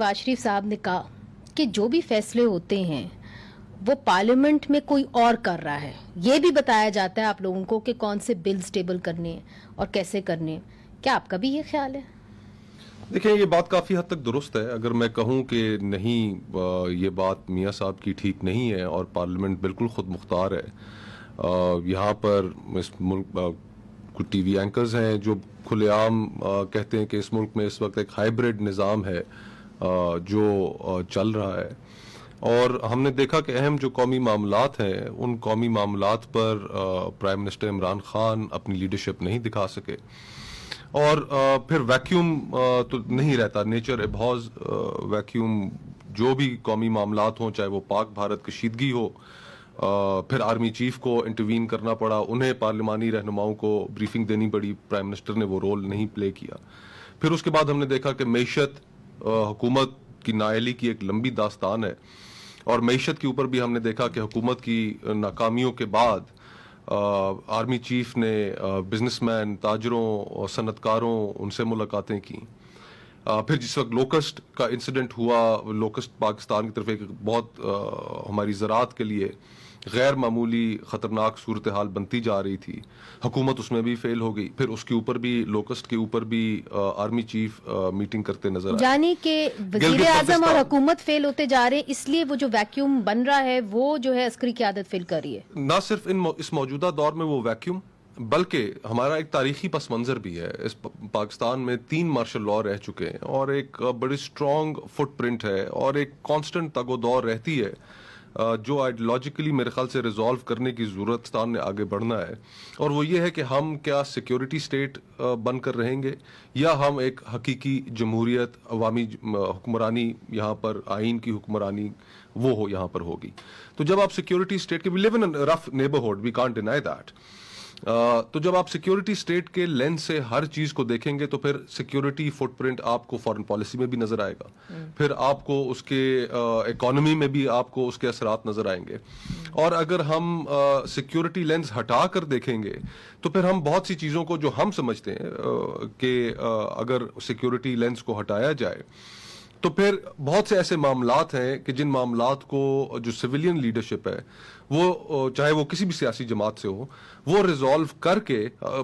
نواز شریف صاحب نے کہا کہ جو بھی فیصلے ہوتے ہیں وہ پارلیمنٹ میں کوئی اور کر رہا ہے. یہ بھی بتایا جاتا ہے آپ لوگوں کو کہ کون سے بلز ٹیبل کرنے ہیں اور کیسے کرنے ہیں. کیا آپ کا بھی یہ خیال ہے؟ دیکھیں، یہ بات کافی حد تک درست ہے. اگر میں کہوں کہ نہیں یہ بات میاں صاحب کی ٹھیک نہیں ہے اور پارلیمنٹ بالکل خود مختار ہے. یہاں پر اس ملک کچھ ٹی وی اینکرز ہیں جو کھلے عام کہتے ہیں کہ اس ملک میں اس وقت ایک ہائیبرڈ نظام ہے جو چل رہا ہے، اور ہم نے دیکھا کہ اہم جو قومی معاملات ہیں ان قومی معاملات پر پرائم منسٹر عمران خان اپنی لیڈرشپ نہیں دکھا سکے. اور پھر ویکیوم تو نہیں رہتا، نیچر ابھاز ویکیوم. جو بھی قومی معاملات ہوں، چاہے وہ پاک بھارت کشیدگی ہو، پھر آرمی چیف کو انٹروین کرنا پڑا، انہیں پارلیمانی رہنماؤں کو بریفنگ دینی پڑی، پرائم منسٹر نے وہ رول نہیں پلے کیا. پھر اس کے بعد ہم نے دیکھا کہ معیشت حکومت کی نااہلی کی ایک لمبی داستان ہے، اور معیشت کے اوپر بھی ہم نے دیکھا کہ حکومت کی ناکامیوں کے بعد آرمی چیف نے بزنس مین، تاجروں، صنعت کاروں ان سے ملاقاتیں کی. پھر جس وقت لوکسٹ کا انسیڈنٹ ہوا، لوکسٹ پاکستان کی طرف ایک بہت ہماری زراعت کے لیے غیر معمولی خطرناک صورتحال بنتی جا رہی تھی، حکومت اس میں بھی فیل ہو گئی. پھر اس کے اوپر بھی، لوکسٹ کے اوپر بھی آرمی چیف میٹنگ کرتے نظر آئے. یعنی کہ وزیر اعظم اور حکومت فیل ہوتے جا رہے ہیں، اس لیے وہ جو ویکیوم بن رہا ہے وہ جو ہے عسکری قیادت فیل کر رہی ہے. نہ صرف اس موجودہ دور میں وہ ویکیوم، بلکہ ہمارا ایک تاریخی پس منظر بھی ہے. اس پاکستان میں 3 مارشل لاء رہ چکے ہیں، اور ایک بڑی سٹرونگ فٹ پرنٹ ہے، اور ایک کانسٹنٹ تگ و دور رہتی ہے جو آئیڈیالوجیکلی میرے خیال سے ریزالو کرنے کی ضرورت پاکستان نے آگے بڑھنا ہے. اور وہ یہ ہے کہ ہم کیا سیکیورٹی سٹیٹ بن کر رہیں گے، یا ہم ایک حقیقی جمہوریت، عوامی حکمرانی، یہاں پر آئین کی حکمرانی وہ ہو یہاں پر ہوگی. تو جب آپ سیکیورٹی سٹیٹ کے، we live in rough neighbourhood, we can't deny that. تو جب آپ سیکیورٹی سٹیٹ کے لینس سے ہر چیز کو دیکھیں گے تو پھر سیکیورٹی فٹ پرنٹ آپ کو فارن پالیسی میں بھی نظر آئے گا، پھر آپ کو اس کے اکانومی میں بھی آپ کو اس کے اثرات نظر آئیں گے. اور اگر ہم سیکیورٹی لینس ہٹا کر دیکھیں گے تو پھر ہم بہت سی چیزوں کو جو ہم سمجھتے ہیں کہ اگر سیکیورٹی لینس کو ہٹایا جائے تو پھر بہت سے ایسے معاملات ہیں کہ جن معاملات کو جو سویلین لیڈرشپ ہے وہ، چاہے وہ کسی بھی سیاسی جماعت سے ہو، وہ ریزالو کر کے